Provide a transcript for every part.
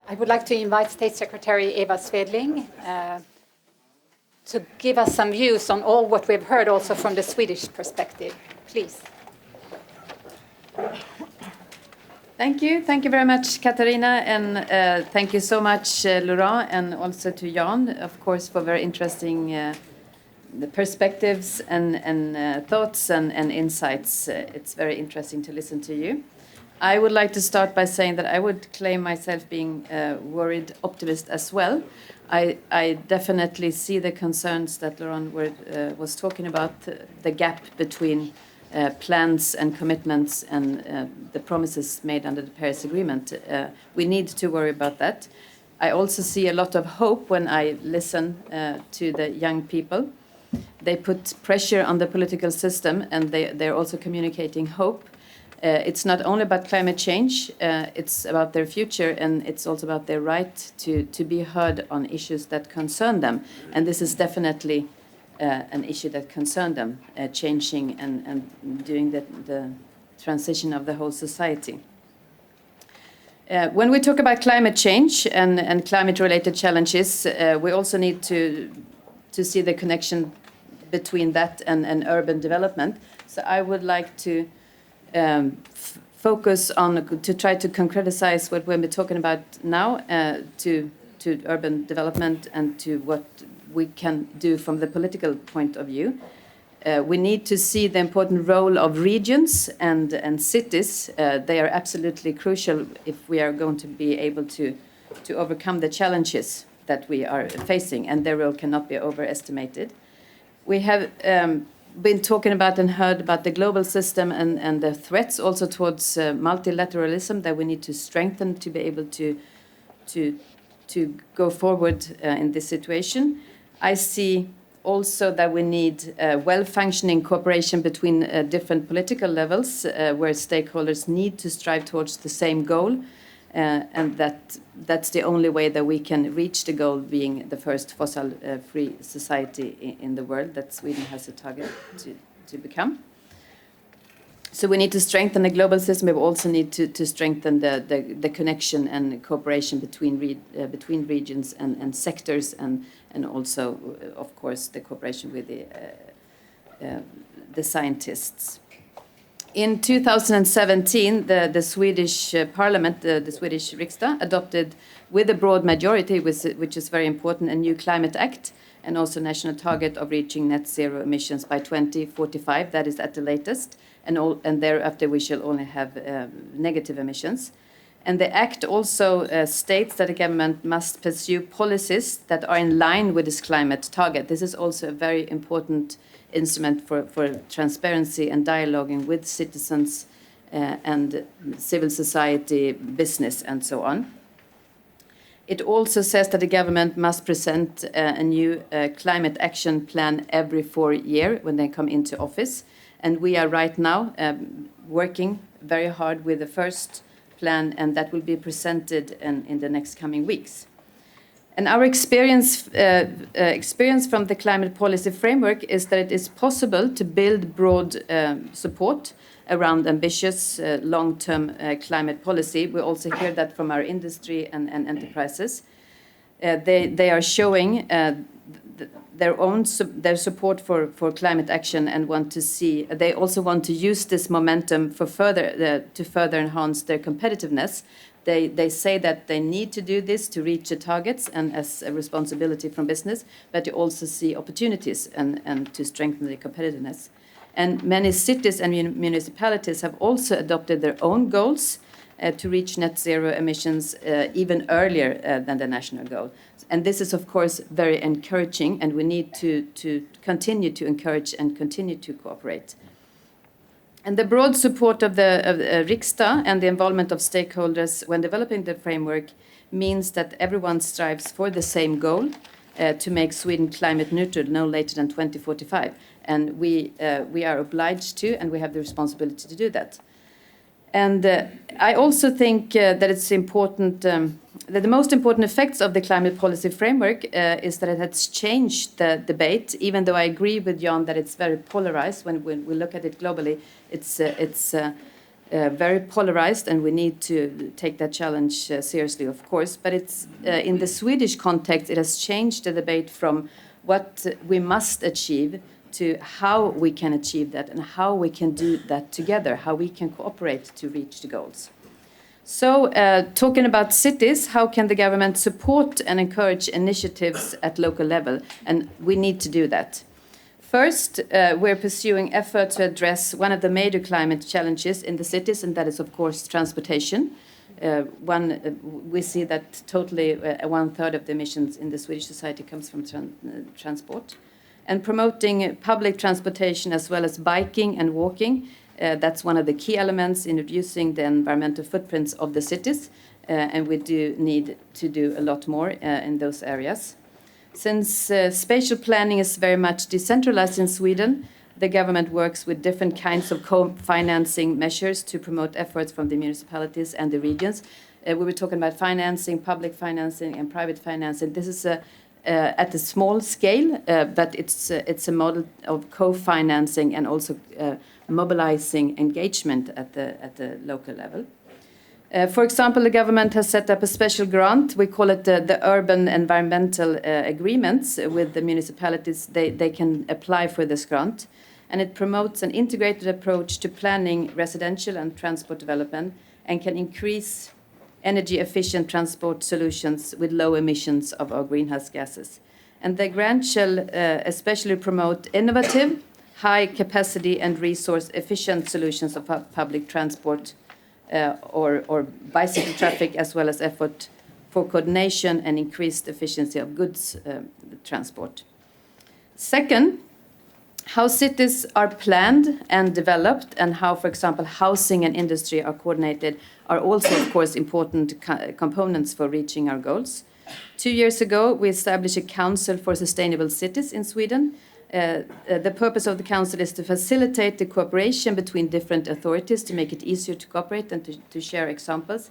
I would like to invite State Secretary Eva Svedling to give us some views on all what we've heard also from the Swedish perspective. Please. Thank you. Thank you very much, Katarina, and thank you so much, Laurent, and also to Jan, of course, for very interesting the perspectives and thoughts and insights. It's very interesting to listen to you. I would like to start by saying that I would claim myself being a worried optimist as well. I definitely see the concerns that Laurent was talking about, the gap between plans and commitments and the promises made under the Paris Agreement. We need to worry about that. I also see a lot of hope when I listen to the young people. They put pressure on the political system, and they're also communicating hope. It's not only about climate change, it's about their future, and it's also about their right to be heard on issues that concern them. And this is definitely an issue that concerns them, changing and doing the transition of the whole society. When we talk about climate change and climate-related challenges, we also need to see the connection between that and urban development. So I would like to focus on to try to concretize what we've been talking about now to urban development and to what we can do from the political point of view. We need to see the important role of regions and cities. They are absolutely crucial if we are going to be able to overcome the challenges that we are facing, and their role cannot be overestimated. We have been talking about and heard about the global system and the threats also towards multilateralism that we need to strengthen to be able to go forward in this situation. I see also that we need well-functioning cooperation between different political levels where stakeholders need to strive towards the same goal, and that's the only way that we can reach the goal, being the first fossil-free society in the world that Sweden has a target to become. So we need to strengthen the global system. We also need to strengthen the connection and cooperation between regions and sectors, and also, of course, the cooperation with the scientists. In 2017, the Swedish Parliament, the Swedish Riksdag, adopted with a broad majority, which is very important, a new climate act, and also national target of reaching net zero emissions by 2045. That is at the latest, and thereafter we shall only have negative emissions. And the act also states that the government must pursue policies that are in line with this climate target. This is also a very important instrument for transparency and dialoguing with citizens and civil society, business, and so on. It also says that the government must present a new climate action plan every 4 years when they come into office. And we are right now working very hard with the first plan, and that will be presented in the next coming weeks. And our experience from the climate policy framework is that it is possible to build broad support around ambitious long-term climate policy. We also hear that from our industry and enterprises. They are showing their support for climate action and want to see. They also want to use this momentum for to further enhance their competitiveness. They say that they need to do this to reach the targets and as a responsibility from business, but they also see opportunities and to strengthen their competitiveness. And many cities and municipalities have also adopted their own goals to reach net zero emissions even earlier than the national goal. And this is, of course, very encouraging, and we need to continue to encourage and continue to cooperate. And the broad support of the Riksdag and the involvement of stakeholders when developing the framework means that everyone strives for the same goal, to make Sweden climate neutral no later than 2045. And we are obliged to, and we have the responsibility to do that. And I also think that it's important, that the most important effects of the climate policy framework is that it has changed the debate, even though I agree with Jan that it's very polarized when we look at it globally. very polarized, and we need to take that challenge seriously, of course. But it's in the Swedish context, it has changed the debate from what we must achieve to how we can achieve that and how we can do that together, how we can cooperate to reach the goals. So, talking about cities, how can the government support and encourage initiatives at local level? And we need to do that. First, we're pursuing efforts to address one of the major climate challenges in the cities, and that is, of course, transportation. We see that totally 1/3 of the emissions in the Swedish society comes from transport. And promoting public transportation as well as biking and walking, that's one of the key elements in reducing the environmental footprints of the cities, and we do need to do a lot more in those areas. Since spatial planning is very much decentralized in Sweden, the government works with different kinds of co-financing measures to promote efforts from the municipalities and the regions. We were talking about financing, public financing and private financing. This is at a small scale, but it's a model of co-financing and also mobilizing engagement at the local level. For example, the government has set up a special grant. We call it the urban environmental agreements with the municipalities. They can apply for this grant. And it promotes an integrated approach to planning residential and transport development and can increase energy efficient transport solutions with low emissions of our greenhouse gases. And the grant shall especially promote innovative, high capacity and resource efficient solutions of public transport or bicycle traffic, as well as effort for coordination and increased efficiency of goods transport. Second, how cities are planned and developed and how, for example, housing and industry are coordinated are also, of course, important components for reaching our goals. 2 years ago, we established a Council for Sustainable Cities in Sweden. The purpose of the council is to facilitate the cooperation between different authorities to make it easier to cooperate and to share examples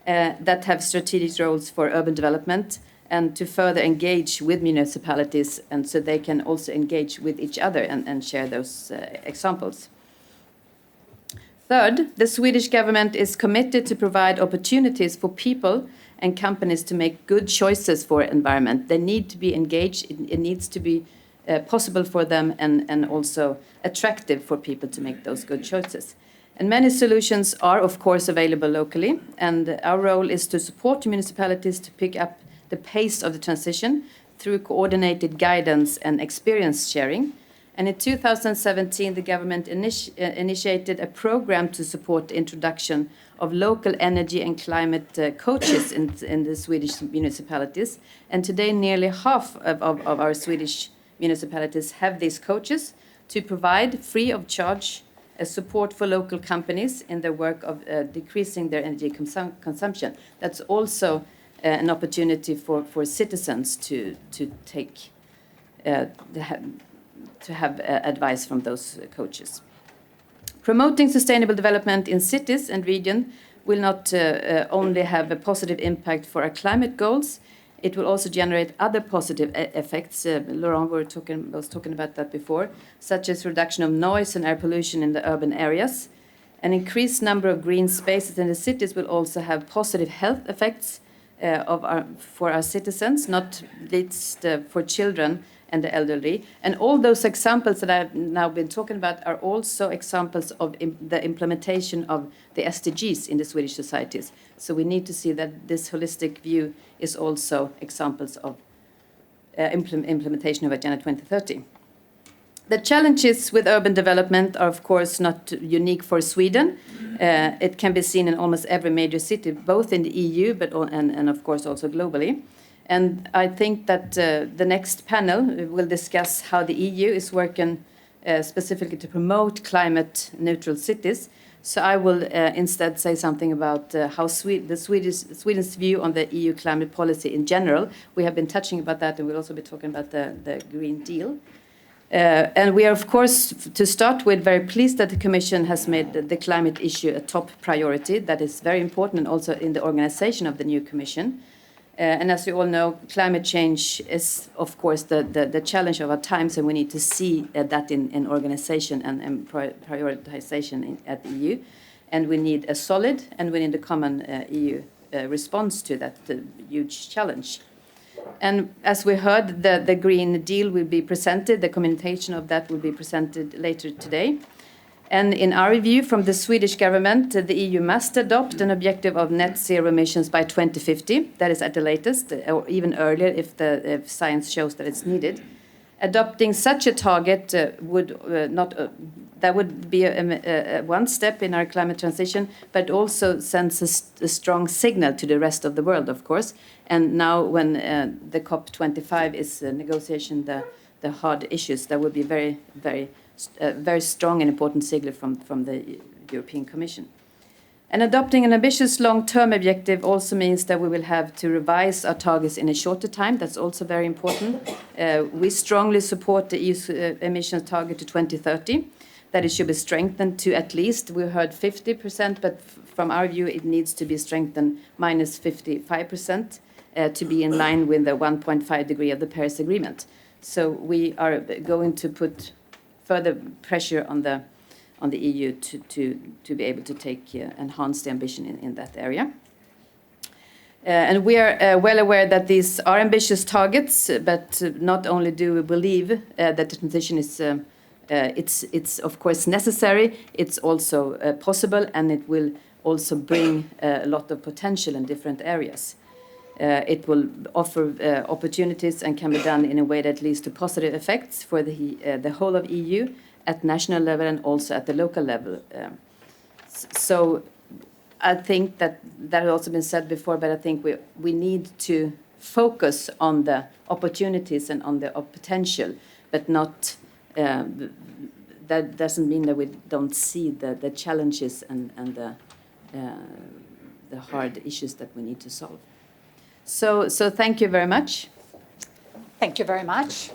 that have strategic roles for urban development and to further engage with municipalities, and so they can also engage with each other and share those examples. Third, the Swedish government is committed to provide opportunities for people and companies to make good choices for environment. They need to be engaged. It needs to be possible for them and also attractive for people to make those good choices. And many solutions are, of course, available locally, and our role is to support municipalities to pick up the pace of the transition through coordinated guidance and experience sharing. And in 2017, the government initiated a program to support the introduction of local energy and climate coaches in the Swedish municipalities. And today, nearly half of our Swedish municipalities have these coaches to provide free of charge support for local companies in their work of decreasing their energy consumption. That's also an opportunity for citizens to have advice from those coaches. Promoting sustainable development in cities and regions will not only have a positive impact for our climate goals, it will also generate other positive effects. Laurent was talking about that before, such as reduction of noise and air pollution in the urban areas. An increased number of green spaces in the cities will also have positive health effects for our citizens, not least for children and the elderly. And all those examples that I've now been talking about are also examples of the implementation of the SDGs in the Swedish societies. So we need to see that this holistic view is also examples of implementation of Agenda 2030. The challenges with urban development are, of course, not unique for Sweden. It can be seen in almost every major city, both in the EU and of course also globally. And I think that the next panel will discuss how the EU is working specifically to promote climate-neutral cities. So I will instead say something about how Sweden's view on the EU climate policy in general. We have been touching about that, and we'll also be talking about the Green Deal. And we are, of course, to start with, very pleased that the Commission has made the climate issue a top priority. That is very important, and also in the organization of the new Commission. And as you all know, climate change is, of course, the challenge of our times, and we need to see that in organization and prioritization at the EU. and we need a solid and we need a common EU response to that huge challenge. And as we heard, the Green Deal will be presented, the communication of that will be presented later today. And in our view, from the Swedish government, the EU must adopt an objective of net zero emissions by 2050. That is at the latest, or even earlier if science shows that it's needed. Adopting such a target that would be one step in our climate transition, but also sends a strong signal to the rest of the world, of course. And now when the COP25 is negotiation the hard issues, that would be very strong and important signal from the European Commission. And adopting an ambitious long-term objective also means that we will have to revise our targets in a shorter time. That's also very important. We strongly support the EU's emissions target to 2030, that it should be strengthened to at least, we heard 50%, but from our view it needs to be strengthened minus 55% to be in line with the 1.5 degree of the Paris Agreement. So we are going to put further pressure on the EU to be able to enhance the ambition in that area. And we are well aware that these are ambitious targets, but not only do we believe that the transition is it's of course necessary, it's also possible, and it will also bring a lot of potential in different areas. It will offer opportunities and can be done in a way that leads to positive effects for the whole of EU at national level and also at the local level. So I think that has also been said before, but I think we need to focus on the opportunities and on the potential, but not that doesn't mean that we don't see the challenges and the hard issues that we need to solve. So thank you very much. Thank you very much.